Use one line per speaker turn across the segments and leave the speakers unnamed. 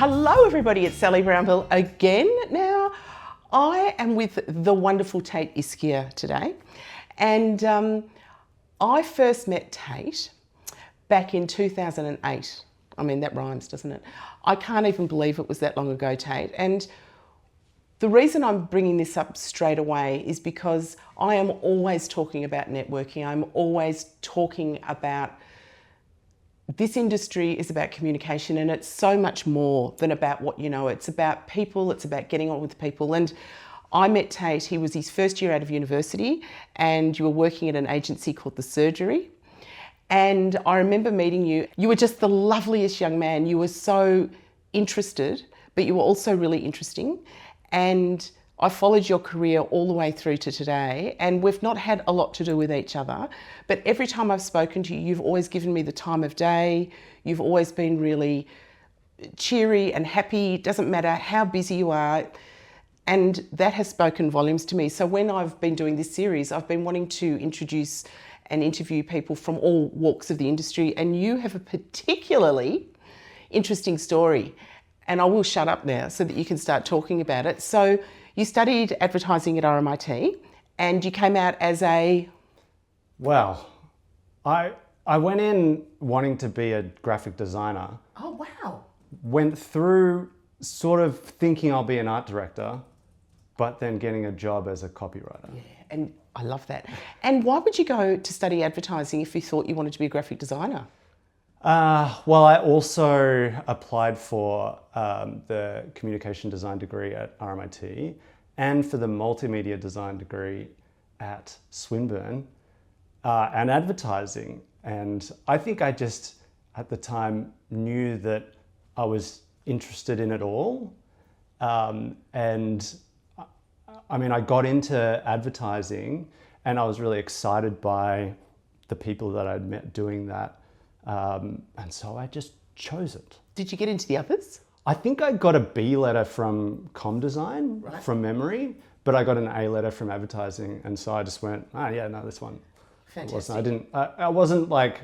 Hello everybody, it's Sally Brownville again. Now, I am with the wonderful Tait Ischia today, and I first met Tait back in 2008. I mean, that rhymes, doesn't it? I can't even believe it was that long ago, Tait. And the reason I'm bringing this up straight away is because I am always talking about networking. I'm always talking about this industry is about communication, and it's so much more than about what you know. It's about people, it's about getting on with people. And I met Tait, he was his first year out of university, and you were working at an agency called The Surgery. And I remember meeting you. You were just the loveliest young man. You were so interested, but you were also really interesting. And I followed your career all the way through to today, and we've not had a lot to do with each other, but every time I've spoken to you, you've always given me the time of day. You've always been really cheery and happy. It doesn't matter how busy you are. And that has spoken volumes to me. So when I've been doing this series, I've been wanting to introduce and interview people from all walks of the industry, and you have a particularly interesting story. And I will shut up now so that you can start talking about it. So you studied advertising at RMIT, and you came out as a...
Well, I went in wanting to be a graphic designer.
Oh, wow.
Went through sort of thinking I'll be an art director, but then getting a job as a copywriter.
Yeah, and I love that. And why would you go to study advertising if you thought you wanted to be a graphic designer?
Well, I also applied for the communication design degree at RMIT and for the multimedia design degree at Swinburne and advertising. And I think I just, at the time, knew that I was interested in it all. And I mean, I got into advertising and I was really excited by the people that I'd met doing that. And so I just chose it.
Did you get into the others?
I think I got a B letter from comm design from memory, but I got an A letter from advertising. And so I just went, oh yeah, no, this one.
Fantastic.
I wasn't like,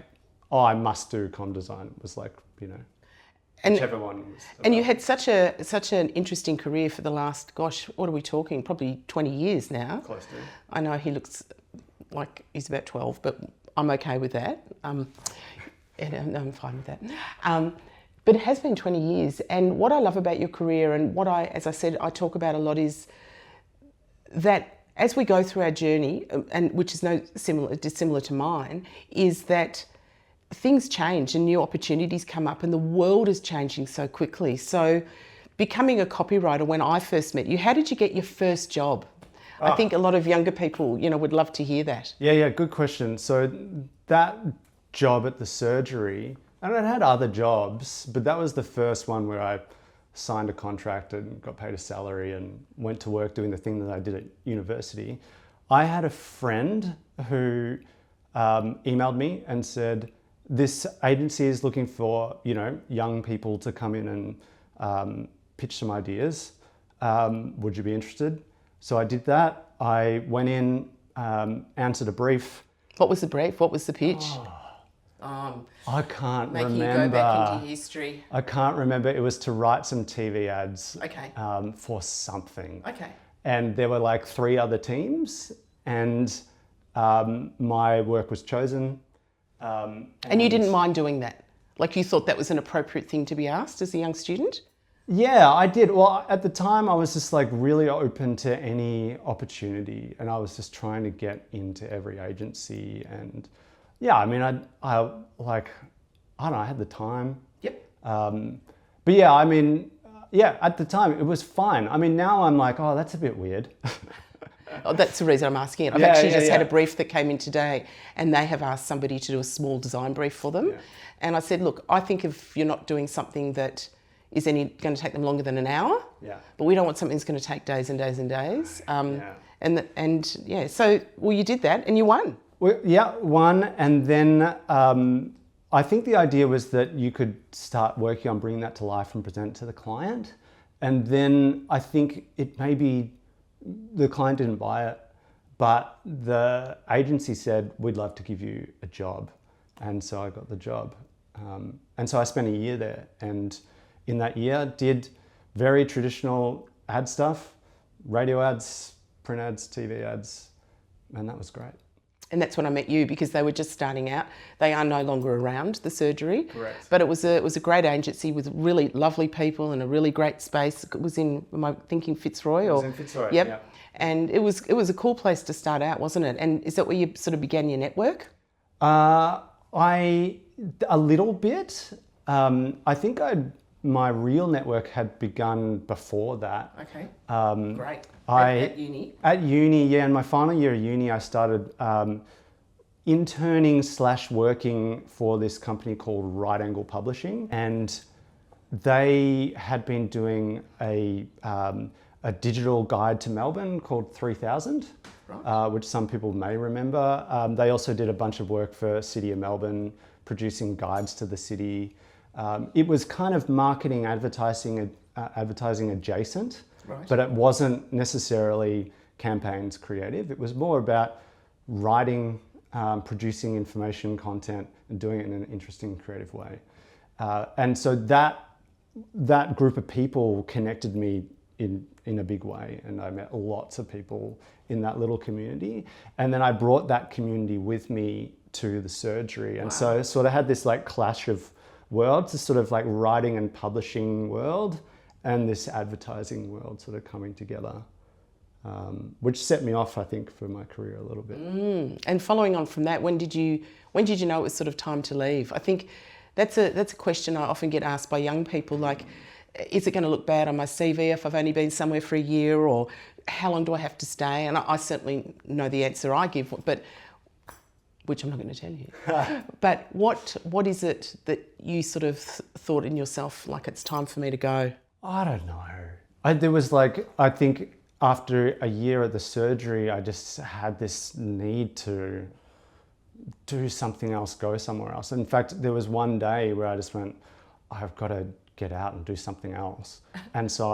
oh, I must do comm design. It was like, you know, whichever one was.
And you had such an interesting career for the last, gosh, what are we talking? Probably 20 years now.
Close to.
I know he looks like he's about 12, but I'm okay with that. And I'm fine with that. But it has been 20 years. And what I love about your career, and what as I said, I talk about a lot, is that as we go through our journey, and which is dissimilar to mine, is that things change and new opportunities come up, and the world is changing so quickly. So becoming a copywriter, when I first met you, how did you get your first job? I think a lot of younger people, would love to hear that.
Yeah, good question. So that job at the surgery, and I had other jobs, but that was the first one where I signed a contract and got paid a salary and went to work doing the thing that I did at university. I had a friend who emailed me and said, this agency is looking for, young people to come in and pitch some ideas. Would you be interested? So I did that. I went in, answered a brief.
What was the brief? What was the pitch?
I can't
making
remember.
You go back into history.
I can't remember. It was to write some TV ads.
Okay.
For something.
Okay.
And there were like 3 other teams, and my work was chosen.
And you didn't mind doing that? Like, you thought that was an appropriate thing to be asked as a young student?
Yeah, I did. Well, at the time I was just like really open to any opportunity, and I was just trying to get into every agency. And yeah, I mean, I don't know, I had the time.
Yep.
But yeah, I mean, at the time it was fine. I mean, now I'm like, oh, that's a bit weird.
Oh, that's the reason I'm asking it. I've actually just had a brief that came in today, and they have asked somebody to do a small design brief for them. Yeah. And I said, look, I think if you're not doing something that is going to take them longer than an hour, but we don't want something that's going to take days and days and days. So you did that and you won.
Well, yeah, won. And then I think the idea was that you could start working on bringing that to life and present it to the client. And then I think the client didn't buy it, but the agency said, we'd love to give you a job. And so I got the job. And so I spent a year there, and in that year. Did very traditional ad stuff, radio ads, print ads, TV ads, and that was great.
And that's when I met you, because they were just starting out. They are no longer around, the surgery.
Correct.
But it was a great agency with really lovely people and a really great space. It was in, am I thinking Fitzroy?
It was in Fitzroy,
Yep.
yeah.
And it was a cool place to start out, wasn't it? And is that where you sort of began your network?
A little bit. I think my real network had begun before that.
Okay. Great. At uni?
At uni, yeah. In my final year of uni, I started interning / working for this company called Right Angle Publishing, and they had been doing a digital guide to Melbourne called 3000, right. Which some people may remember. They also did a bunch of work for City of Melbourne, producing guides to the city. It was kind of marketing, advertising adjacent, right. But it wasn't necessarily campaigns creative. It was more about writing, producing information content, and doing it in an interesting, creative way. And so that group of people connected me in a big way, and I met lots of people in that little community. And then I brought that community with me to the surgery, and wow. So sort of had this like clash of worlds, this sort of like writing and publishing world and this advertising world sort of coming together, which set me off, I think, for my career a little bit.
And following on from that, when did you know it was sort of time to leave? I think that's a question I often get asked by young people, like, is it going to look bad on my CV if I've only been somewhere for a year, or how long do I have to stay? And I certainly know the answer I give, but which I'm not going to tell you. But what is it that you sort of thought in yourself, like, it's time for me to go?
I don't know. There was like, I think after a year at the surgery, I just had this need to do something else, go somewhere else. In fact, there was one day where I just went, I've got to get out and do something else. And so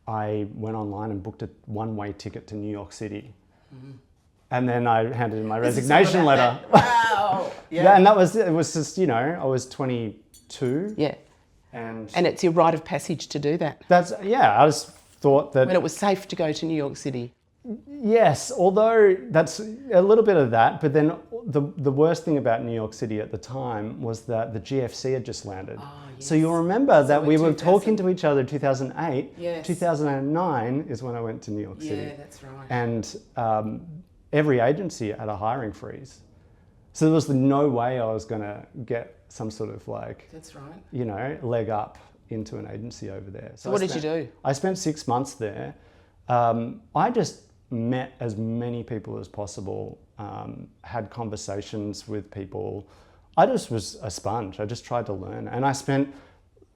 I went online and booked a one-way ticket to New York City. Mm-hmm. And then I handed in my resignation letter.
Wow.
Yeah, and it was just, I was 22.
Yeah.
And
it's your rite of passage to do that.
I just thought that...
When it was safe to go to New York City.
Yes, although that's a little bit of that, but then the worst thing about New York City at the time was that the GFC had just landed. Oh, yes. So you'll remember that we were talking to each other in 2008. Yes. 2009 is when I went to New York City.
Yeah, that's right.
And every agency had a hiring freeze. So there was no way I was going to get some sort of
that's right.
Leg up into an agency over there.
So what did you do?
I spent 6 months there. I just met as many people as possible, had conversations with people. I just was a sponge. I just tried to learn. And I spent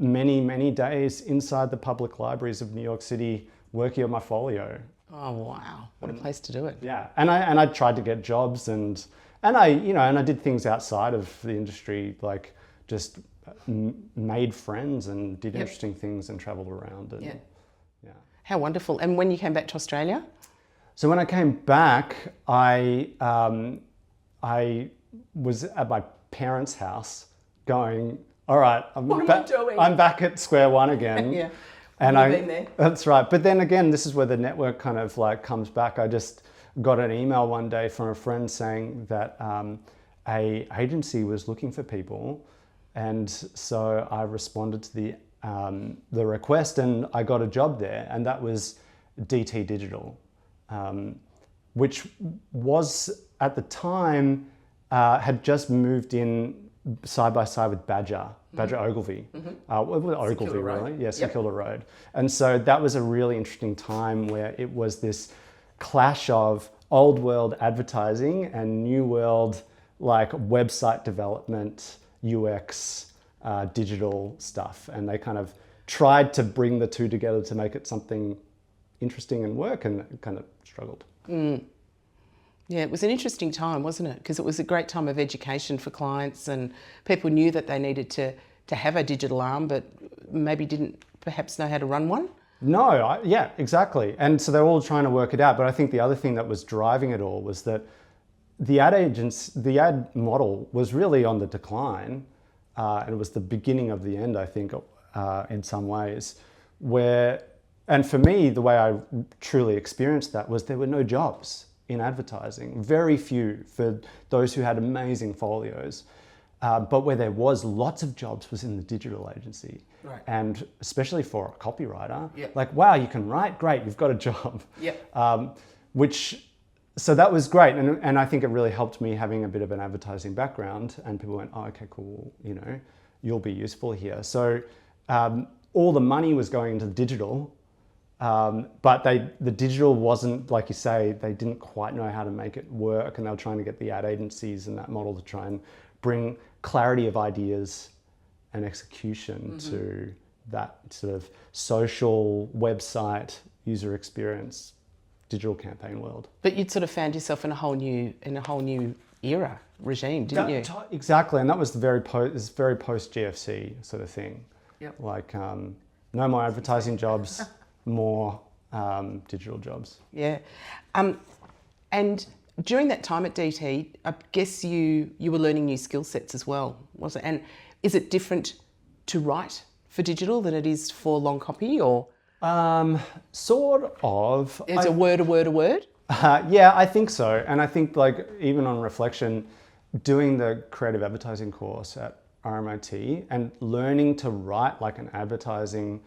many, many days inside the public libraries of New York City working on my folio.
Oh, wow. What a place to do it.
Yeah. And I tried to get jobs and I did things outside of the industry, like just made friends and did interesting things and traveled around. And, yeah.
How wonderful. And when you came back to Australia?
So when I came back, I was at my parents' house going, all right, I'm back at square one again. Yeah. And I've been there. That's right. But then again, this is where the network kind of comes back. I just got an email one day from a friend saying that a agency was looking for people. And so I responded to the request and I got a job there, and that was DT Digital, which was at the time had just moved in side by side with Badger Ogilvy. Mm-hmm. Ogilvy, really? Yeah, St Kilda Road. And so that was a really interesting time where it was this clash of old world advertising and new world website development, UX, digital stuff. And they kind of tried to bring the two together to make it something interesting and work, and kind of struggled.
Yeah, it was an interesting time, wasn't it? Because it was a great time of education for clients, and people knew that they needed to have a digital arm, but maybe didn't perhaps know how to run one.
No, yeah, exactly. And so they're all trying to work it out. But I think the other thing that was driving it all was that the ad model was really on the decline. And it was the beginning of the end, I think, in some ways. And for me, the way I truly experienced that was there were no jobs in advertising, very few for those who had amazing folios. But where there was lots of jobs was in the digital agency.
Right.
And especially for a copywriter,
Yep.
like, wow, you can write, great, you've got a job.
Yep.
So that was great. And I think it really helped me having a bit of an advertising background, and people went, oh, okay, cool, you'll be useful here. So all the money was going into digital, but the digital wasn't, like you say, they didn't quite know how to make it work, and they were trying to get the ad agencies and that model to try and bring clarity of ideas and execution to that sort of social website user experience digital campaign world.
But you'd sort of found yourself in a whole new era regime, didn't you?
Exactly, and that was very post GFC sort of thing.
Yep.
Like no more advertising jobs, more digital jobs.
Yeah. And during that time at DT, I guess you were learning new skill sets as well, was it? And is it different to write for digital than it is for long copy, or?
Sort of.
Is a word a word?
Yeah, I think so. And I think, like, even on reflection, doing the creative advertising course at RMIT and learning to write like an advertising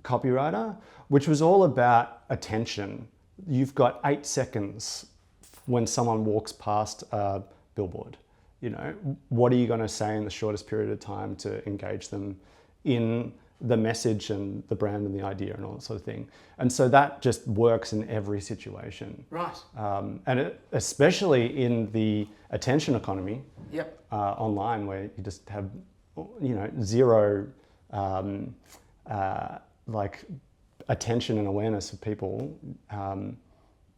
copywriter, which was all about attention. You've got 8 seconds when someone walks past a billboard. What are you going to say in the shortest period of time to engage them in the message and the brand and the idea and all that sort of thing? And so that just works in every situation.
Right.
Especially in the attention economy.
Yep.
Online, where you just have, zero like attention and awareness of people.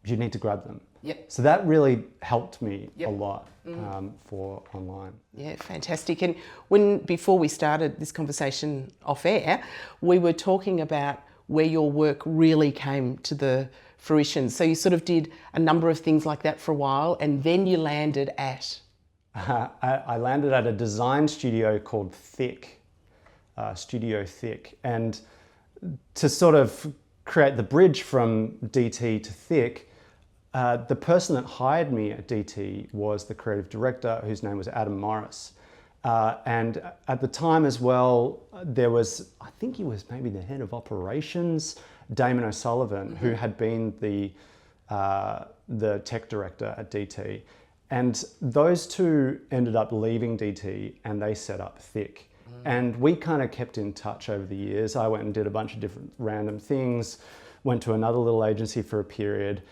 You need to grab them.
Yep.
So that really helped me
Yep.
a lot for online.
Yeah, fantastic. And before we started this conversation off air, we were talking about where your work really came to the fruition. So you sort of did a number of things like that for a while, and then you landed at?
I landed at a design studio called Thick, Studio Thick. And to sort of create the bridge from DT to Thick, the person that hired me at DT was the creative director, whose name was Adam Morris. And at the time as well, there was, I think he was maybe the head of operations, Damon O'Sullivan, who had been the tech director at DT. And those two ended up leaving DT and they set up Thick. And we kind of kept in touch over the years. I went and did a bunch of different random things, went to another little agency for a period,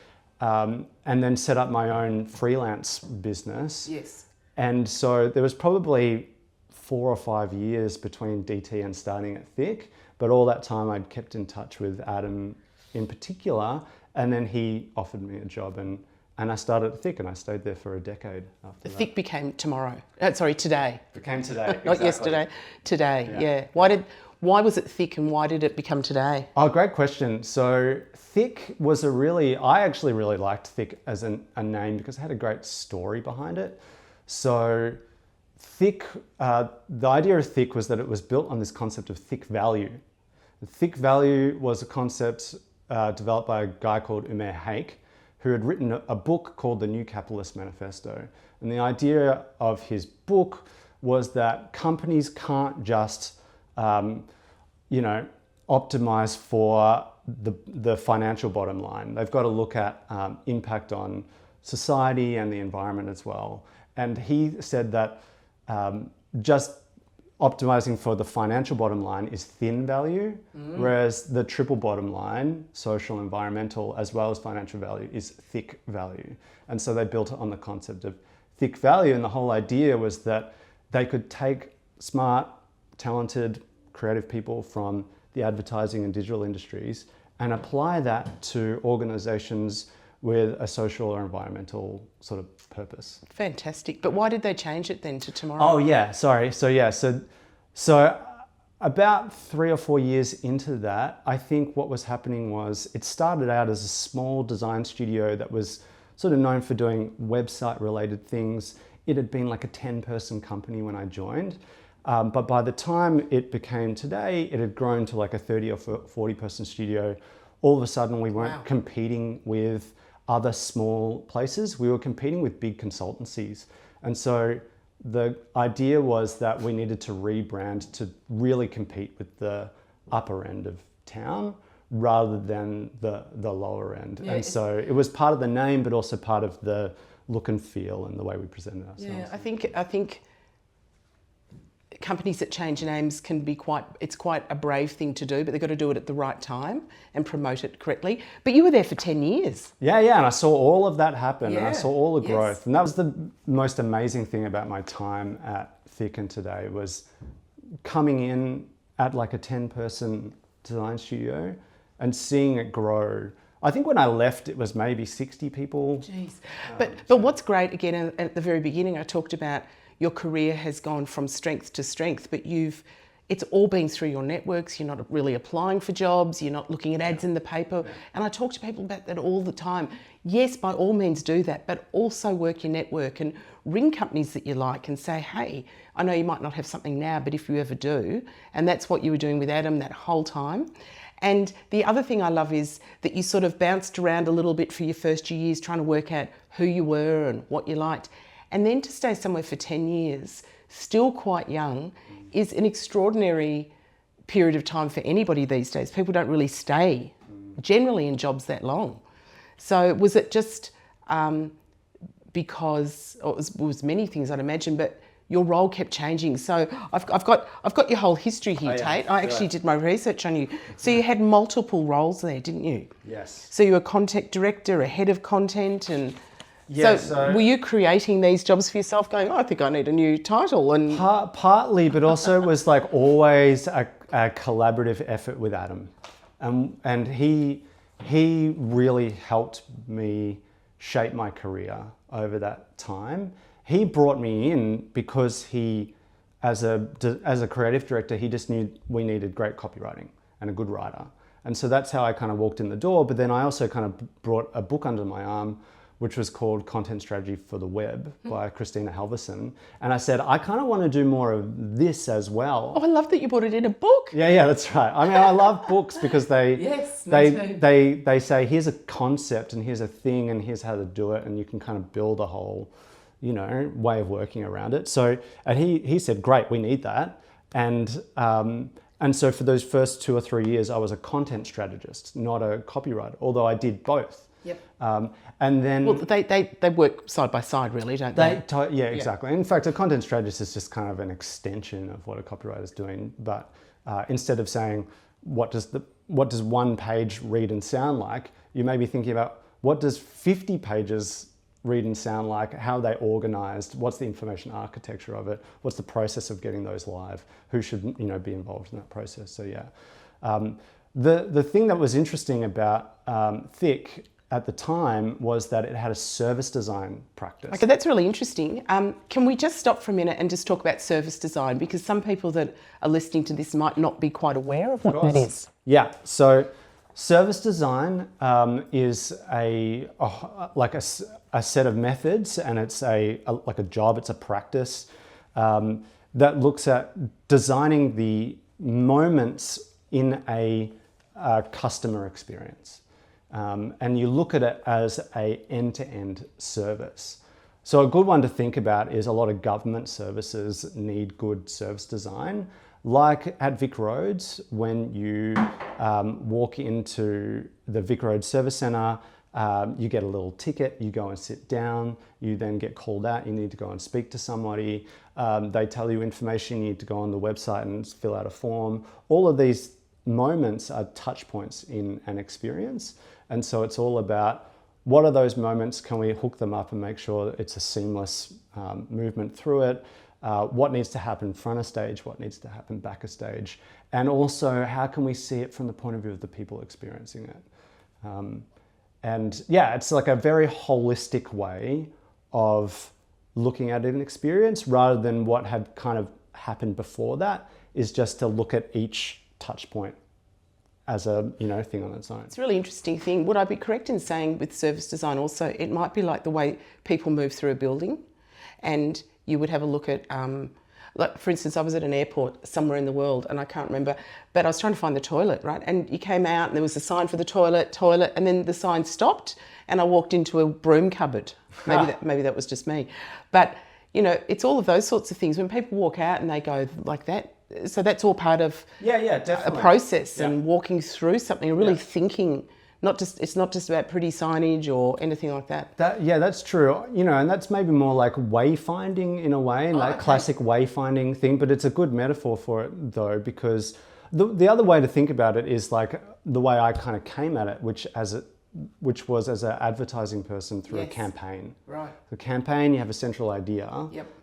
and then set up my own freelance business.
Yes.
And so there was probably 4 or 5 years between DT and starting at Thick, but all that time I'd kept in touch with Adam in particular, and then he offered me a job, and I started at Thick, and I stayed there for a decade after that.
Thick became today.
Became today.
Not yesterday, today, yeah. Why was it Thick, and why did it become today?
Oh, great question. So Thick was I actually really liked Thick as a name because it had a great story behind it. So Thick, the idea of Thick was that it was built on this concept of thick value. Thick value was a concept developed by a guy called Umair Haque, who had written a book called The New Capitalist Manifesto. And the idea of his book was that companies can't just, optimize for the financial bottom line. They've got to look at impact on society and the environment as well. And he said that just optimizing for the financial bottom line is thin value, whereas the triple bottom line, social, environmental, as well as financial value, is thick value. And so they built it on the concept of thick value. And the whole idea was that they could take smart, talented, creative people from the advertising and digital industries and apply that to organizations with a social or environmental sort of purpose.
Fantastic. But why did they change it then to tomorrow?
Oh yeah, sorry. So about 3 or 4 years into that, I think what was happening was it started out as a small design studio that was sort of known for doing website related things. It had been like a 10-person company when I joined. But by the time it became today, it had grown to like a 30 or 40 person studio. All of a sudden, we weren't competing with other small places. We were competing with big consultancies. And so the idea was that we needed to rebrand to really compete with the upper end of town rather than the lower end. Yeah, and so it was part of the name, but also part of the look and feel and the way we presented ourselves.
Yeah, I think companies that change names can be quite a brave thing to do, but they've got to do it at the right time and promote it correctly. But you were there for 10 years.
Yeah, and I saw all of that happen, and I saw all the growth. And that was the most amazing thing about my time at Thicken today, was coming in at like a 10-person design studio and seeing it grow. I think when I left, it was maybe 60 people.
Jeez. But what's great, again, at the very beginning, I talked about your career has gone from strength to strength, but it's all been through your networks. You're not really applying for jobs. You're not looking at ads in the paper. And I talk to people about that all the time. Yes, by all means do that, but also work your network and ring companies that you like and say, hey, I know you might not have something now, but if you ever do, and that's what you were doing with Adam that whole time. And the other thing I love is that you sort of bounced around a little bit for your first few years trying to work out who you were and what you liked. And then to stay somewhere for 10 years, still quite young, is an extraordinary period of time for anybody these days. People don't really stay generally in jobs that long. So was it just because, or it was many things I'd imagine, but your role kept changing. So I've got your whole history here, Tait. I actually did my research on you. So you had multiple roles there, didn't you?
Yes.
So you were content director, a head of content, and
yeah,
so were you creating these jobs for yourself, going, I think I need a new title? And
partly, but also it was like always a collaborative effort with Adam, and he really helped me shape my career over that time. He brought me in because he, as a creative director, he just knew we needed great copywriting and a good writer, and so that's how I kind of walked in the door. But then I also kind of brought a book under my arm, which was called Content Strategy for the Web by Christina Halverson. And I said, I kind of want to do more of this as well.
Oh, I love that you brought it in a book.
Yeah, that's right. I mean, I love books because they say, here's a concept and here's a thing and here's how to do it, and you can kind of build a whole, way of working around it. So, and he said, great, we need that. And so for those first 2 or 3 years, I was a content strategist, not a copywriter, although I did both.
Yep.
And then
they work side by side, really, don't they?
Yeah, exactly. In fact, a content strategist is just kind of an extension of what a copywriter is doing. But instead of saying what does one page read and sound like, you may be thinking about what does 50 pages read and sound like? How are they organized? What's the information architecture of it? What's the process of getting those live? Who should be involved in that process? So yeah, the thing that was interesting about Thick at the time was that it had a service design practice.
Okay, that's really interesting. Can we just stop for a minute and just talk about service design? Because some people that are listening to this might not be quite aware of what that is.
Yeah, so service design is a set of methods, and it's like a job, it's a practice that looks at designing the moments in a customer experience. And you look at it as an end-to-end service. So a good one to think about is a lot of government services need good service design. Like at Vic Roads, when you walk into the Vic Roads Service Centre, you get a little ticket, you go and sit down, you then get called out, you need to go and speak to somebody. They tell you information, you need to go on the website and fill out a form. All of these moments are touch points in an experience. And so it's all about what are those moments, can we hook them up and make sure it's a seamless movement through it, what needs to happen front of stage, what needs to happen back of stage, and also how can we see it from the point of view of the people experiencing it. And yeah, it's like a very holistic way of looking at an experience rather than what had kind of happened before that, is just to look at each touch point as a thing on its own.
It's a really interesting thing. Would I be correct in saying with service design also, it might be like the way people move through a building, and you would have a look at Like, for instance, I was at an airport somewhere in the world and I can't remember, but I was trying to find the toilet, right? And you came out and there was a sign for the toilet, and then the sign stopped and I walked into a broom cupboard. Maybe that was just me. But, you know, it's all of those sorts of things. When people walk out and they go like that, so that's all part of
definitely.
a process and walking through something and really thinking. It's not just about pretty signage or anything like that.
That's true. You know, and that's maybe more like wayfinding in a way, like classic wayfinding thing. But it's a good metaphor for it though, because the other way to think about it is like the way I kind of came at it, which was as an advertising person through a campaign.
Right.
The campaign, you have a central idea,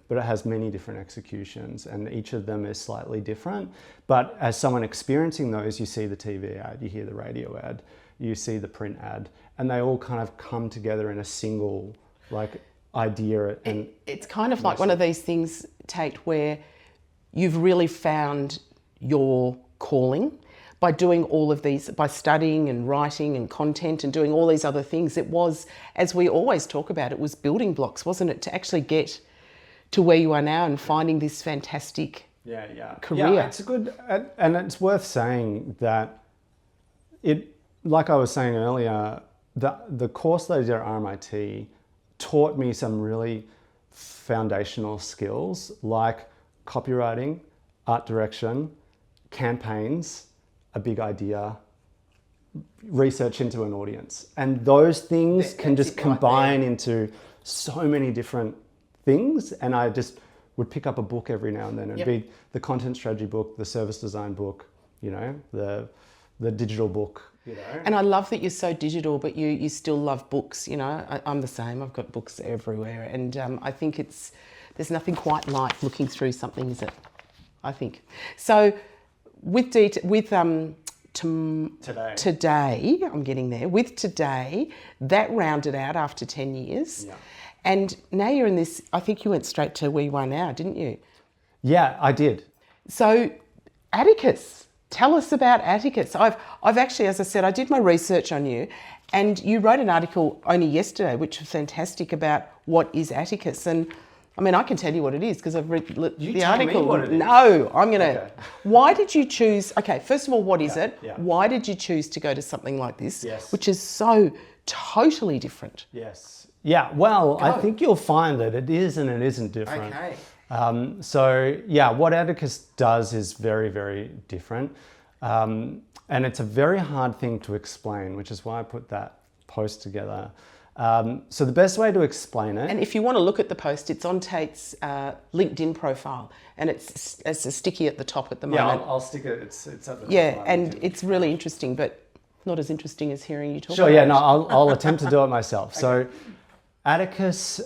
but it has many different executions, and each of them is slightly different. But as someone experiencing those, you see the TV ad, you hear the radio ad, you see the print ad, and they all kind of come together in a single like idea. And
it's kind of like one of these things, Tait, where you've really found your calling by doing all of these, by studying and writing and content and doing all these other things. It was, as we always talk about, it was building blocks, wasn't it, to actually get to where you are now and finding this fantastic career.
Yeah, it's a good, and it's worth saying that like I was saying earlier, the course that I did at RMIT taught me some really foundational skills like copywriting, art direction, campaigns, a big idea, research into an audience. And those things can just combine into so many different things. And I just would pick up a book every now and then. It'd be the content strategy book, the service design book, you know, the digital book. You know.
And I love that you're so digital, but you still love books. You know, I'm the same. I've got books everywhere, and I think there's nothing quite like looking through something, is it? I think so. Today, I'm getting there. With today, that rounded out after 10 years, and now you're in this. I think you went straight to where you are now, didn't you?
Yeah, I did.
So, Atticus. Tell us about Atticus. I've actually, as I said, I did my research on you, and you wrote an article only yesterday, which was fantastic, about what is Atticus. And I mean, I can tell you what it is because I've read the article.
Me what it is.
No, I'm going to. Okay. Why did you choose? Okay, first of all, what is it?
Yeah.
Why did you choose to go to something like this,
Yes.
which is so totally different?
Yes. Yeah, well, I think you'll find that it is and it isn't different.
Okay.
What Atticus does is very, very different. And it's a very hard thing to explain, which is why I put that post together. So the best way to explain it...
And if you want to look at the post, it's on Tait's LinkedIn profile, and it's a sticky at the top at the moment.
Yeah, I'll stick it. It's at the top.
Yeah, and it's really interesting, but not as interesting as hearing you talk
Sure,
about
yeah,
it.
no, I'll attempt to do it myself. Okay. So Atticus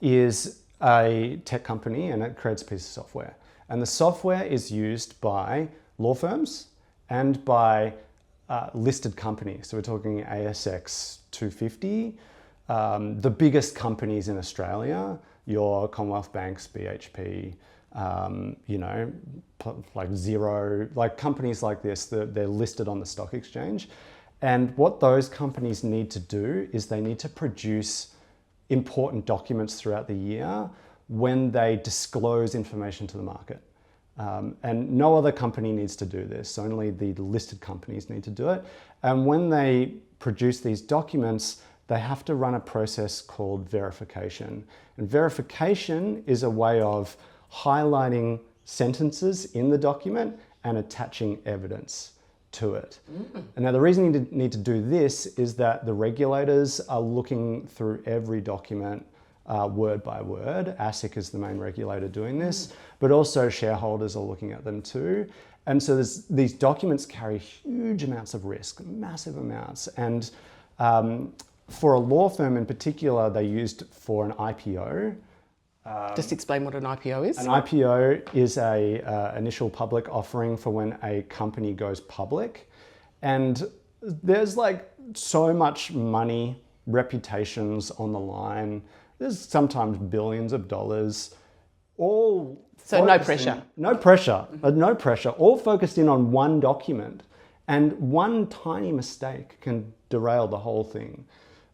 is a tech company, and it creates a piece of software. And the software is used by law firms and by listed companies. So we're talking ASX 250, the biggest companies in Australia, your Commonwealth Banks, BHP, like Xero, like companies like this, they're listed on the stock exchange. And what those companies need to do is they need to produce important documents throughout the year when they disclose information to the market. And no other company needs to do this, only the listed companies need to do it. And when they produce these documents, they have to run a process called verification. And verification is a way of highlighting sentences in the document and attaching evidence to it. And now the reason you need to do this is that the regulators are looking through every document word by word. ASIC is the main regulator doing this, but also shareholders are looking at them too. And so these documents carry huge amounts of risk, massive amounts. And for a law firm in particular, they used for an IPO.
Just explain what an IPO is.
An IPO is a initial public offering for when a company goes public. And there's like so much money, reputations on the line. There's sometimes billions of dollars, all...
So no pressure.
No pressure, all focused in on one document. And one tiny mistake can derail the whole thing.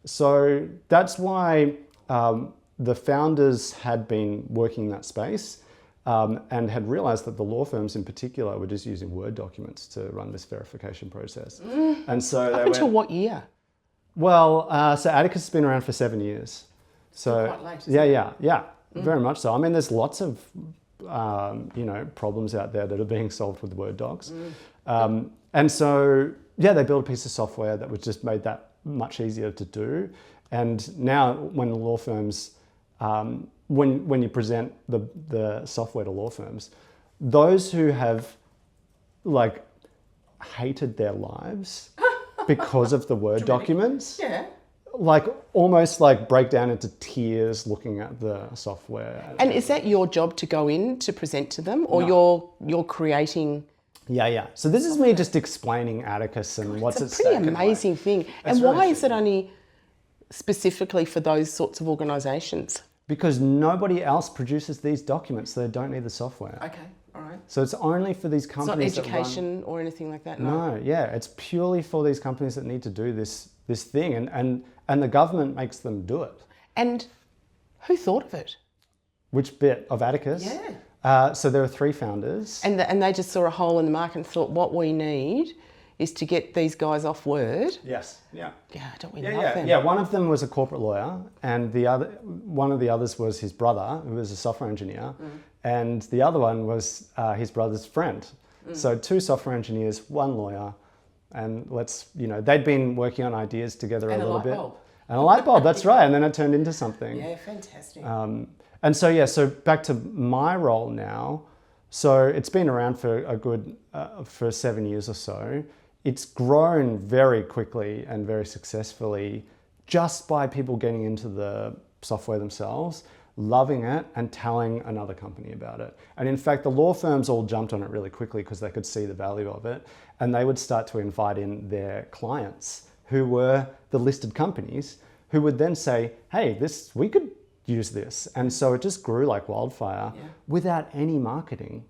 So that's why the founders had been working in that space. and had realized that the law firms in particular were just using Word documents to run this verification process. And so
Up until what year?
Well, so Atticus has been around for 7 years. So
quite late,
yeah, very much so. I mean, there's lots of problems out there that are being solved with Word docs. And so, they built a piece of software that was just made that much easier to do. And now when the law firms, when you present the software to law firms, those who have hated their lives because of the Word documents, almost break down into tears looking at the software.
And is that your job to go in to present to them, or you're creating?
Yeah. So this is me just explaining Atticus and what's at stake.
It's a pretty amazing thing. And why is it only specifically for those sorts of organisations?
Because nobody else produces these documents, so they don't need the software.
Okay, all right.
So it's only for these companies.
It's not education or anything like that?
No, it's purely for these companies that need to do this thing, and the government makes them do it.
And who thought of it?
Which bit of Atticus?
Yeah.
So there are 3 founders.
And they just saw a hole in the market and thought, what we need is to get these guys off Word.
Yes. Yeah.
Yeah, don't we love them?
Yeah, one of them was a corporate lawyer, and one of the others was his brother, who was a software engineer, and the other one was his brother's friend. So 2 software engineers, 1 lawyer, and they'd been working on ideas together a little bit. And a light bulb, that's right, and then it turned into something.
Yeah, fantastic.
And so back to my role now. So it's been around for a good, for 7 years or so. It's grown very quickly and very successfully just by people getting into the software themselves, loving it and telling another company about it. And in fact, the law firms all jumped on it really quickly because they could see the value of it. And they would start to invite in their clients who were the listed companies who would then say, hey, we could use this. And so it just grew like wildfire without any marketing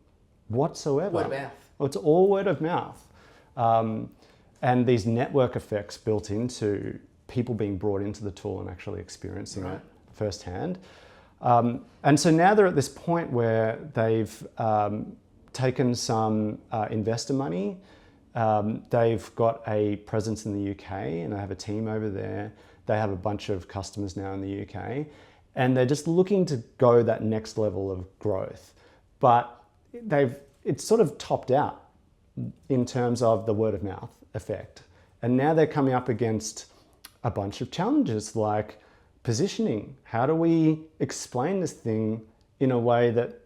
whatsoever.
Word of mouth.
Well, it's all word of mouth. And these network effects built into people being brought into the tool and actually experiencing it firsthand. And so now they're at this point where they've taken some investor money. They've got a presence in the UK and they have a team over there. They have a bunch of customers now in the UK. And they're just looking to go that next level of growth. But it's sort of topped out in terms of the word of mouth effect. And now they're coming up against a bunch of challenges like positioning. How do we explain this thing in a way that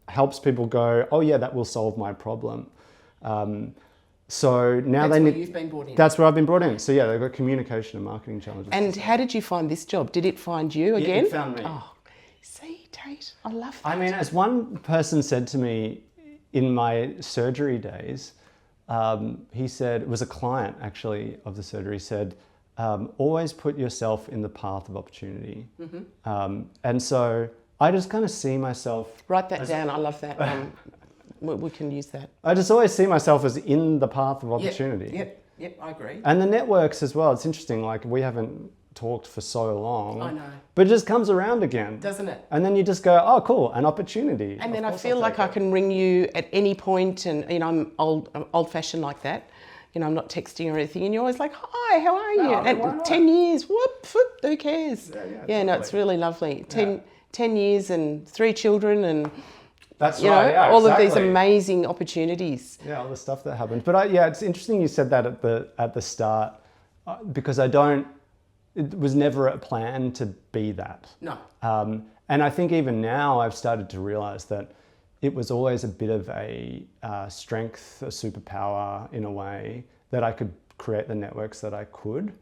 helps people go, oh yeah, that will solve my problem. So now
that's where you've been brought in.
That's where I've been brought in. So yeah, they've got communication and marketing challenges.
And how did you find this job? Did it find you again?
It found me.
Oh, see, Tait, I love that.
I mean, as one person said to me in my surgery days, he said, it was a client actually of the surgery, said, always put yourself in the path of opportunity. Mm-hmm. And so I just kind of see myself...
Write that down, I love that. We can use that.
I just always see myself as in the path of opportunity.
Yep, I agree.
And the networks as well. It's interesting, like we haven't talked for so long.
I know.
But it just comes around again.
Doesn't it?
And then you just go, oh, cool, an opportunity.
And then I feel like I can ring you at any point and, I'm old-fashioned like that. I'm not texting or anything. And you're always like, hi, how are you? And 10 years, whoop, who cares? Yeah, no, it's really lovely. 10 years and 3 children and...
That's right.
All of these amazing opportunities.
Yeah, all the stuff that happened. But it's interesting you said that at the start because it was never a plan to be that.
No.
And I think even now I've started to realize that it was always a bit of a strength, a superpower in a way that I could create the networks that I could.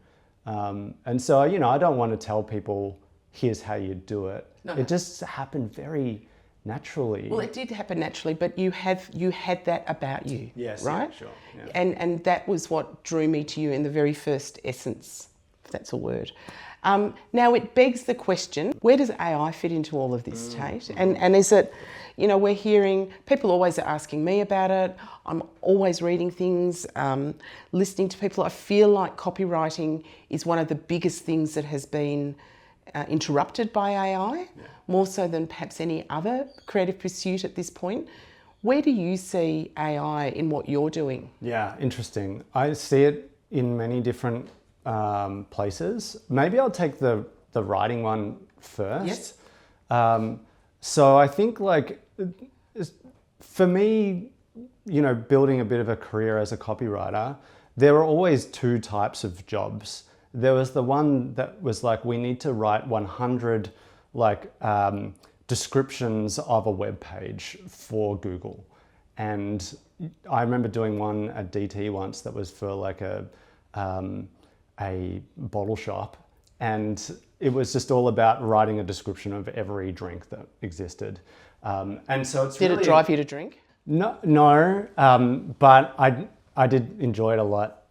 And so, I don't want to tell people, here's how you do it. No. It just happened very naturally.
Well, it did happen naturally, but you had that about you,
yes,
right?
Yeah, sure. Yeah.
And that was what drew me to you in the very first essence, if that's a word. Now it begs the question: where does AI fit into all of this, Tait? And is it, we're hearing people always are asking me about it. I'm always reading things, listening to people. I feel like copywriting is one of the biggest things that has been interrupted by AI, more so than perhaps any other creative pursuit at this point. Where do you see AI in what you're doing?
Yeah, interesting. I see it in many different places. Maybe I'll take the writing one first.
Yes.
So I think for me, building a bit of a career as a copywriter, there were always two types of jobs. There was the one that was like, we need to write 100 descriptions of a web page for Google. And I remember doing one at DT once that was for like a bottle shop. And it was just all about writing a description of every drink that existed. And so it's
Did it drive you to drink?
No, but I did enjoy it a lot.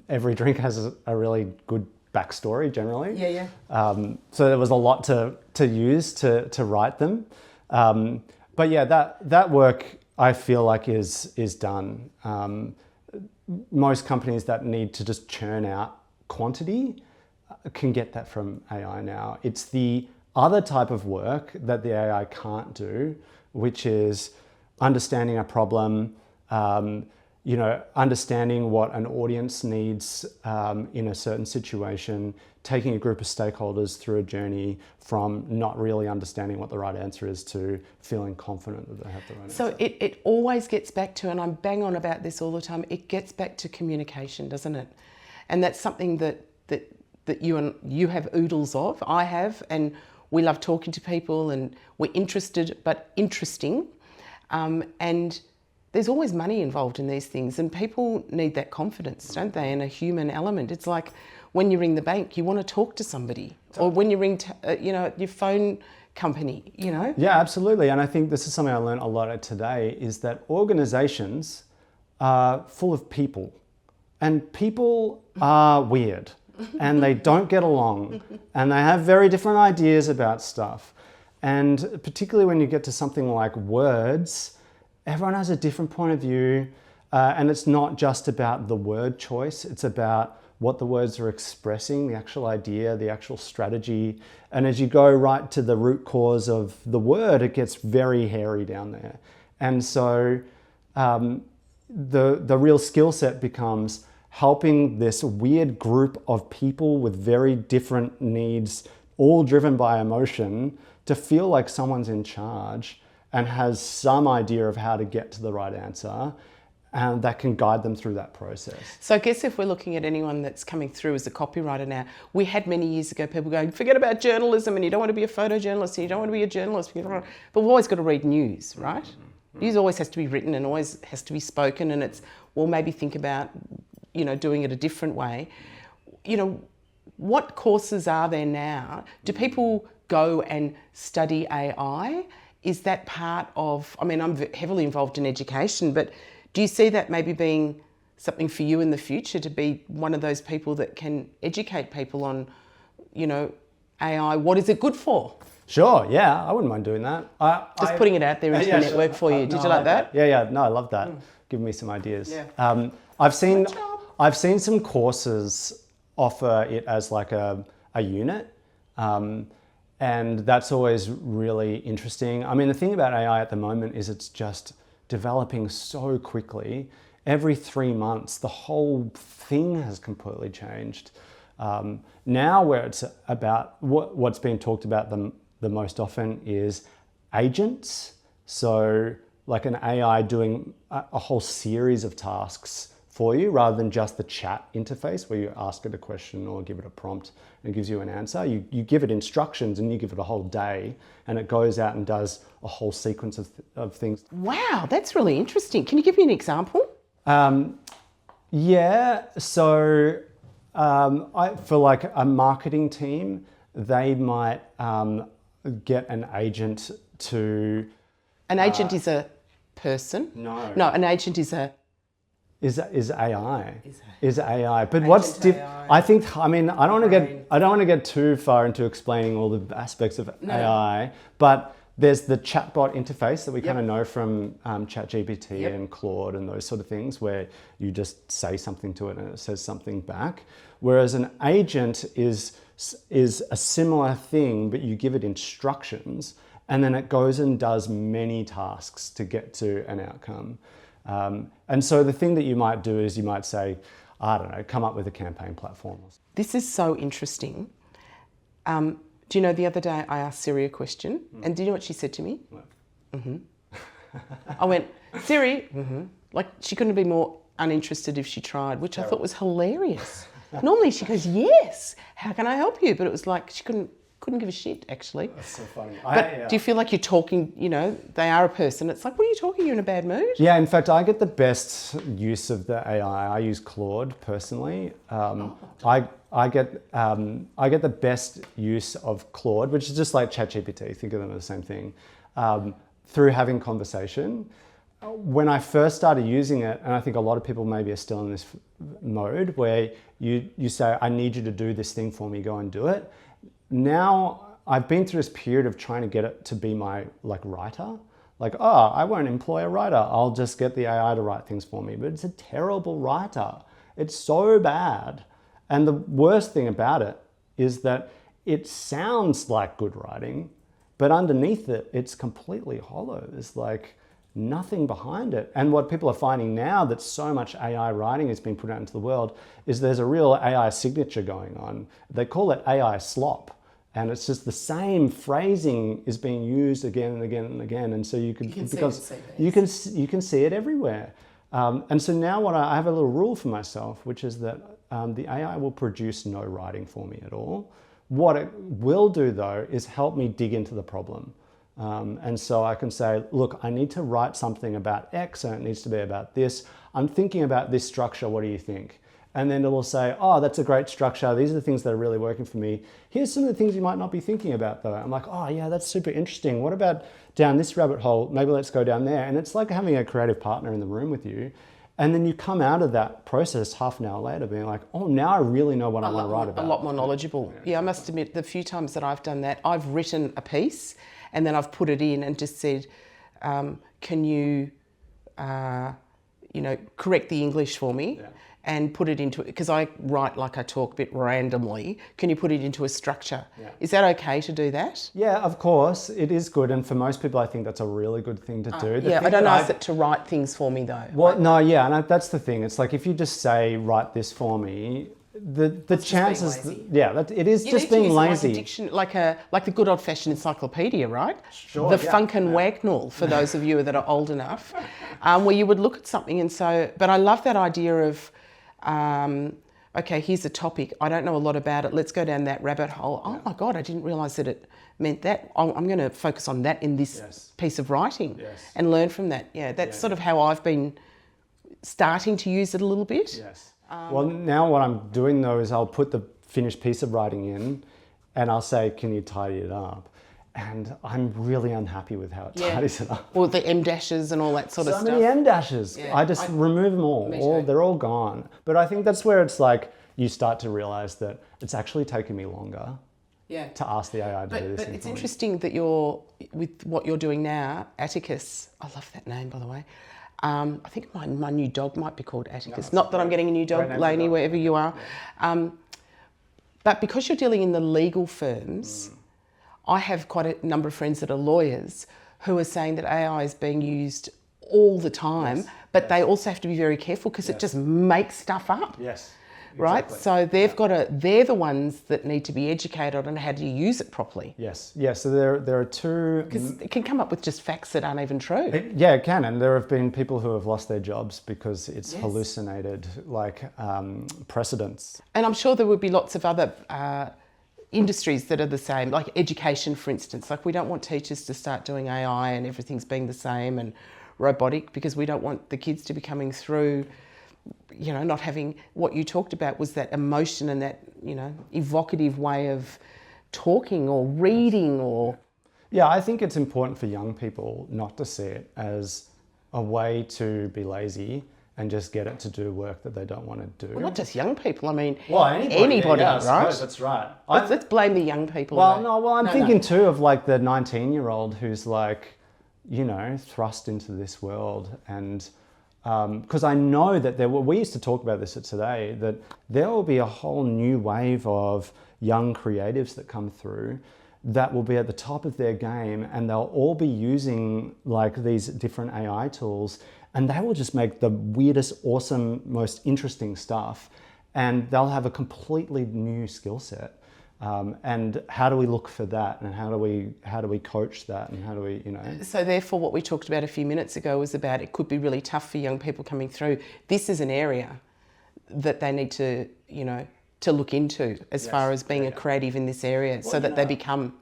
Every drink has a really good backstory generally.
Yeah.
So there was a lot to use to write them. But yeah, that work I feel like is done. Most companies that need to just churn out quantity can get that from AI now. It's the other type of work that the AI can't do, which is understanding a problem, understanding what an audience needs in a certain situation, taking a group of stakeholders through a journey from not really understanding what the right answer is to feeling confident that they have the right answer.
So it always gets back to, and I'm bang on about this all the time, it gets back to communication, doesn't it? And that's something that you have oodles of, I have, and we love talking to people and we're interested but interesting. And there's always money involved in these things, and people need that confidence, don't they? And a human element. It's like when you ring the bank, you want to talk to somebody, or when you ring, your phone company.
Yeah, absolutely. And I think this is something I learned a lot at today: is that organizations are full of people, and people are weird, and they don't get along, and they have very different ideas about stuff. And particularly when you get to something like words, everyone has a different point of view, and it's not just about the word choice, it's about what the words are expressing, the actual idea, the actual strategy. And as you go right to the root cause of the word, it gets very hairy down there. And so the real skill set becomes helping this weird group of people with very different needs, all driven by emotion, to feel like someone's in charge and has some idea of how to get to the right answer, and that can guide them through that process.
So I guess if we're looking at anyone that's coming through as a copywriter now, we had many years ago people going, forget about journalism, and you don't want to be a photojournalist, and you don't want to be a journalist, but we've always got to read news, right? Mm-hmm. News always has to be written and always has to be spoken, and it's, well, maybe think about, doing it a different way. What courses are there now? Do people go and study AI? Is that part of, I'm heavily involved in education, but do you see that maybe being something for you in the future, to be one of those people that can educate people on, AI, what is it good for?
Sure, yeah, I wouldn't mind doing that.
Just putting it out there into the network for you. Did you like that?
Yeah, no, I love that. Give me some ideas.
Yeah.
I've seen some courses offer it as like a unit. And that's always really interesting. The thing about AI at the moment is it's just developing so quickly. Every 3 months, the whole thing has completely changed. Now where it's about, what's being talked about the most often is agents. So like an AI doing a whole series of tasks for you, rather than just the chat interface where you ask it a question or give it a prompt and it gives you an answer. You give it instructions and you give it a whole day, and it goes out and does a whole sequence of things.
Wow, that's really interesting. Can you give me an example?
Yeah, so for like a marketing team, they might get an agent to...
An agent is a person?
No,
an agent is a...
Is AI.
Is
AI. But
Agent
what's
AI.
I think, I don't want to get too far into explaining all the aspects of AI, but there's the chatbot interface that we kind of know from ChatGPT and Claude and those sort of things, where you just say something to it and it says something back. Whereas an agent is is a similar thing, but you give it instructions, and then it goes and does many tasks to get to an outcome. And so the thing that you might do is you might say, I don't know, come up with a campaign platform.
This is so interesting. Do you know, the other day I asked Siri a question, and do you know what she said to me?
No.
I went, Siri, like she couldn't be more uninterested if she tried, which I thought was hilarious. Normally she goes, yes, how can I help you? But it was like she couldn't give a shit, actually.
That's so funny.
But do you feel like you're talking, you know, they are a person. It's like, what are you talking? You're in a bad mood?
Yeah, in fact, I get the best use of the AI. I use Claude personally. I get the best use of Claude, which is just like ChatGPT. Think of them as the same thing. Through having conversation. When I first started using it, and I think a lot of people maybe are still in this mode where you say, I need you to do this thing for me, go and do it. Now I've been through this period of trying to get it to be my writer. Like, oh, I won't employ a writer. I'll just get the AI to write things for me. But it's a terrible writer. It's so bad. And the worst thing about it is that it sounds like good writing, but underneath it, it's completely hollow. There's like nothing behind it. And what people are finding now that so much AI writing has been put out into the world is there's a real AI signature going on. They call it AI slop. And it's just the same phrasing is being used again and again and again. And so you can see it everywhere. And so now I have a little rule for myself, which is that the AI will produce no writing for me at all. What it will do though is help me dig into the problem. And so I can say, look, I need to write something about X and it needs to be about this. I'm thinking about this structure, what do you think? And then it will say, oh, that's a great structure. These are the things that are really working for me. Here's some of the things you might not be thinking about though. I'm like, oh yeah, that's super interesting. What about down this rabbit hole? Maybe let's go down there. And it's like having a creative partner in the room with you. And then you come out of that process half an hour later being like, oh, now I really know what I want to write about.
A lot more knowledgeable. Yeah, I must admit, the few times that I've done that, I've written a piece and then I've put it in and just said, can you, correct the English for me? Yeah. And put it into it, because I write like I talk a bit randomly. Can you put it into a structure? Yeah. Is that okay to do that?
Yeah, of course. It is good. And for most people, I think that's a really good thing to do.
Yeah, I don't ask it to write things for me though.
Well, no, yeah. And that's the thing. It's like if you just say, write this for me, the chances, it is just being lazy.
Like the good old fashioned encyclopedia, right?
Sure.
The Funkin' Wagnall, for those of you that are old enough, where you would look at something and so, but I love that idea of, okay, here's a topic. I don't know a lot about it. Let's go down that rabbit hole. Oh my God, I didn't realise that it meant that. I'm going to focus on that in this piece of writing and learn from that. Yeah, that's sort of how I've been starting to use it a little bit.
Yes. Well, now what I'm doing though is I'll put the finished piece of writing in and I'll say, can you tidy it up? And I'm really unhappy with how it tidies it up.
Well, the M dashes and all that sort of stuff.
So many M dashes. Yeah, I just remove them all. They're all gone. But I think that's where it's like you start to realise that it's actually taken me longer to ask the AI to do this.
But it's interesting that you're, with what you're doing now, Atticus, I love that name by the way. I think my new dog might be called Atticus. Not that I'm getting a new dog, Lainey, wherever you are. Yeah. But because you're dealing in the legal firms, I have quite a number of friends that are lawyers who are saying that AI is being used all the time, but they also have to be very careful because it just makes stuff up.
Yes.
Right? Exactly. So they're the ones that need to be educated on how to use it properly.
Yes. Yeah. So there are two.
Because it can come up with just facts that aren't even true.
It can. And there have been people who have lost their jobs because it's hallucinated precedents. And
I'm sure there would be lots of other industries that are the same, like education, for instance. Like we don't want teachers to start doing AI and everything's being the same and robotic because we don't want the kids to be coming through, not having what you talked about was that emotion and that, evocative way of talking or reading or...
Yeah, I think it's important for young people not to see it as a way to be lazy and just get it to do work that they don't want to do.
Well, not just young people. I mean,
anybody,
right?
That's right.
Let's blame the young people.
Well, I'm thinking too of like the 19-year-old who's like, thrust into this world. And because I know that we used to talk about this at Today, that there will be a whole new wave of young creatives that come through that will be at the top of their game, and they'll all be using like these different AI tools, and they will just make the weirdest, awesome, most interesting stuff, and they'll have a completely new skill set. And how do we look for that, and how do we coach that, and how do we,
So therefore what we talked about a few minutes ago was about it could be really tough for young people coming through. This is an area that they need to, to look into as far as being a creative in this area, so that they become,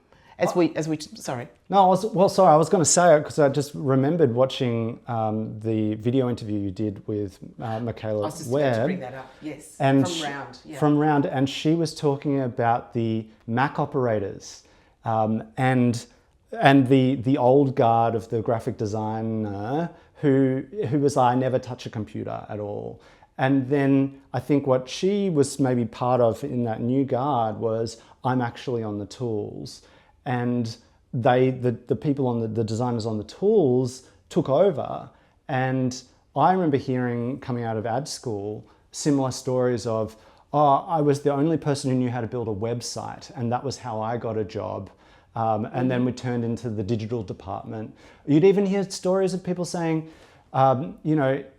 sorry.
No, I was going to say it because I just remembered watching the video interview you did with Michaela Webb.
I was just about to bring that up, yes,
and
from Round. Yeah.
From Round, and she was talking about the Mac operators and the old guard of the graphic designer who was like, I never touch a computer at all. And then I think what she was maybe part of in that new guard was, I'm actually on the tools. And the people on the designers on the tools took over. And I remember hearing, coming out of ad school, similar stories of, I was the only person who knew how to build a website, and that was how I got a job. And then we turned into the digital department. You'd even hear stories of people saying, in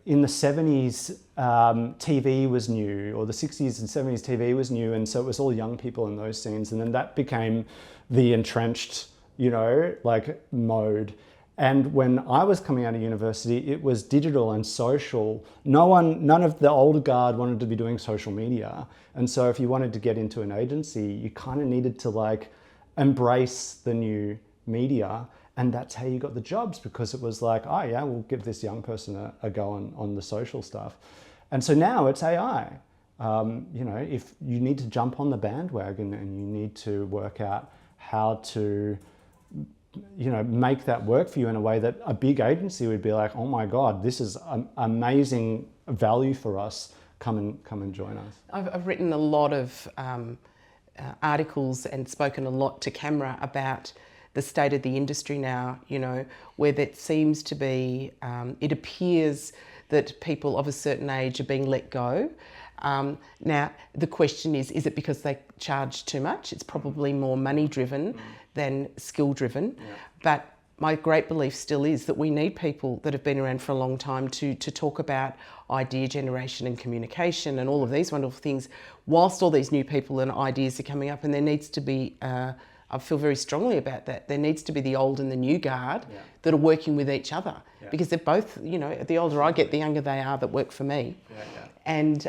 the 70s, TV was new, or the 60s and 70s TV was new, and so it was all young people in those scenes, and then that became the entrenched, mode. And when I was coming out of university, it was digital and social. None of the older guard wanted to be doing social media, and so if you wanted to get into an agency, you kind of needed to embrace the new media. And that's how you got the jobs, because it was like, oh yeah, we'll give this young person a go on the social stuff. And so now it's AI. If you need to jump on the bandwagon and you need to work out how to, make that work for you in a way that a big agency would be like, oh my God, this is amazing value for us. Come and join us.
I've written a lot of articles and spoken a lot to camera about the state of the industry now, where that seems to be, it appears that people of a certain age are being let go. Now, the question is it because they charge too much? It's probably more money driven than skill driven. Yeah. But my great belief still is that we need people that have been around for a long time to talk about idea generation and communication and all of these wonderful things, whilst all these new people and ideas are coming up. And there needs to be, I feel very strongly about that, there needs to be the old and the new guard that are working with each other. Yeah. Because they're both, the older I get, the younger they are that work for me. And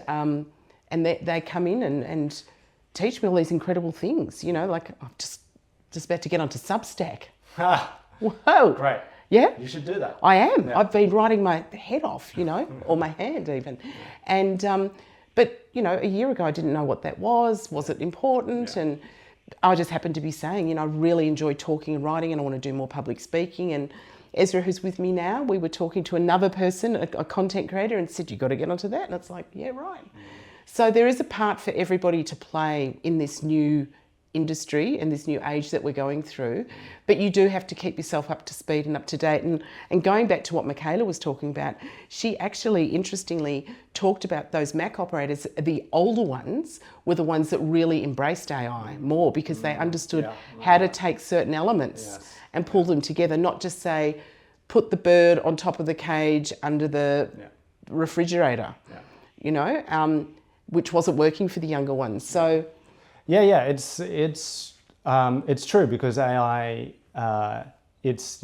they come in and teach me all these incredible things, like I'm just about to get onto Substack. Whoa.
Great.
Yeah.
You should do that.
I am. Yeah. I've been writing my head off, or my hand even. And, but, a year ago I didn't know what that was. Was it important? Yeah. And I just happened to be saying, I really enjoy talking and writing, and I want to do more public speaking. And Ezra, who's with me now, we were talking to another person, a content creator, and said, you've got to get onto that. And it's like, yeah, right. So there is a part for everybody to play in this new industry and this new age that we're going through, but you do have to keep yourself up to speed and up to date. And going back to what Michaela was talking about, she actually interestingly talked about those Mac operators. The older ones were the ones that really embraced AI more, because they understood how to take certain elements and pull them together, not just say, put the bird on top of the cage under the refrigerator, which wasn't working for the younger ones. So
it's true, because AI, it's,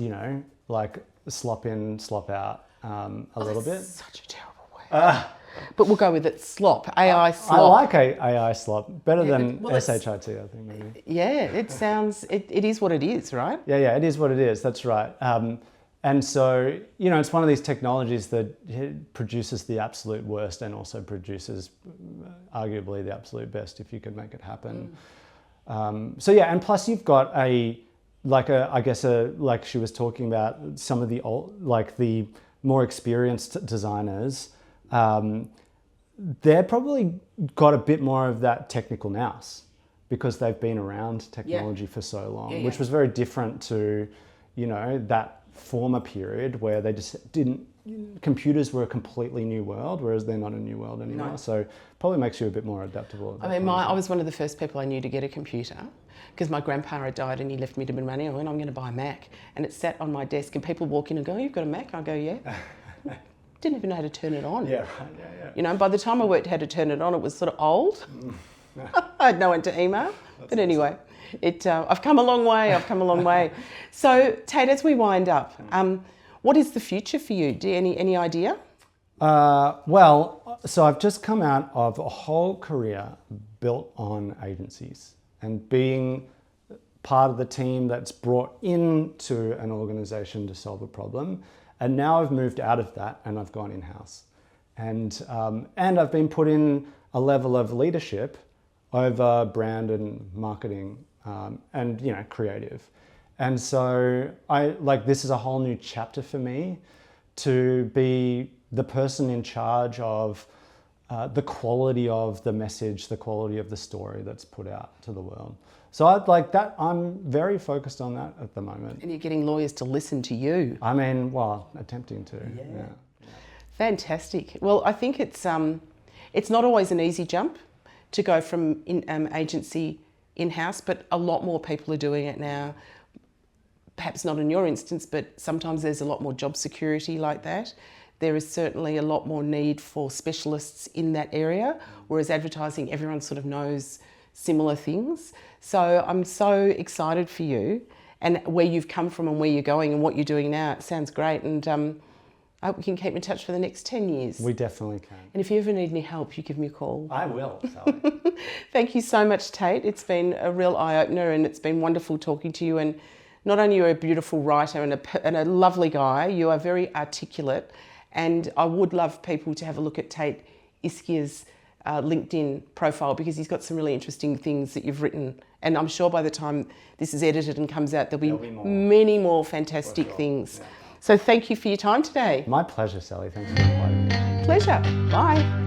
like slop in, slop out a little bit.
Such a terrible word. But we'll go with it, slop, AI slop.
I like AI slop, better than SHIT, I think, maybe.
Yeah, it sounds, it is what it is, right?
Yeah, it is what it is, that's right. And so, it's one of these technologies that produces the absolute worst and also produces arguably the absolute best if you could make it happen. And plus you've got like she was talking about, some of the old, the more experienced designers, they're probably got a bit more of that technical nous because they've been around technology for so long, which was very different to, that former period where they just didn't computers were a completely new world, whereas they're not a new world anymore.
No.
So probably makes you a bit more adaptable.
I mean, I was one of the first people I knew to get a computer because my grandpa had died and he left me a bit of money. I went, I'm going to buy a Mac. And it sat on my desk and people walk in and go, oh, you've got a Mac? I go, yeah. Didn't even know how to turn it on.
Yeah, right, yeah.
You know, by the time I worked out how to turn it on, it was sort of old. I had no one to email. But anyway, I've come a long way. So, Tait, as we wind up, what is the future for you? Do you any idea?
Well, so I've just come out of a whole career built on agencies and being part of the team that's brought into an organization to solve a problem. And now I've moved out of that and I've gone in-house. And I've been put in a level of leadership over brand and marketing and, you know, creative. And so this is a whole new chapter for me to be the person in charge of the quality of the message, the quality of the story that's put out to the world. So I'm very focused on that at the moment.
And you're getting lawyers to listen to you.
I mean, well, attempting to. Yeah.
Fantastic. Well, I think it's not always an easy jump to go from agency in-house, but a lot more people are doing it now. Perhaps not in your instance, but sometimes there's a lot more job security like that. There is certainly a lot more need for specialists in that area, whereas advertising, everyone sort of knows similar things. So I'm so excited for you and where you've come from and where you're going and what you're doing now. It sounds great, and I hope we can keep in touch for the next 10 years.
We definitely can.
And if you ever need any help, you give me a call.
I will, Sally.
Thank you so much, Tait. It's been a real eye-opener and it's been wonderful talking to you. And not only are you a beautiful writer and a lovely guy, you are very articulate. And I would love people to have a look at Tait Ischia's LinkedIn profile because he's got some really interesting things that you've written. And I'm sure by the time this is edited and comes out, there'll be many more fantastic things. Yeah. So thank you for your time today.
My pleasure, Sally. Thanks for inviting me.
Pleasure. Bye.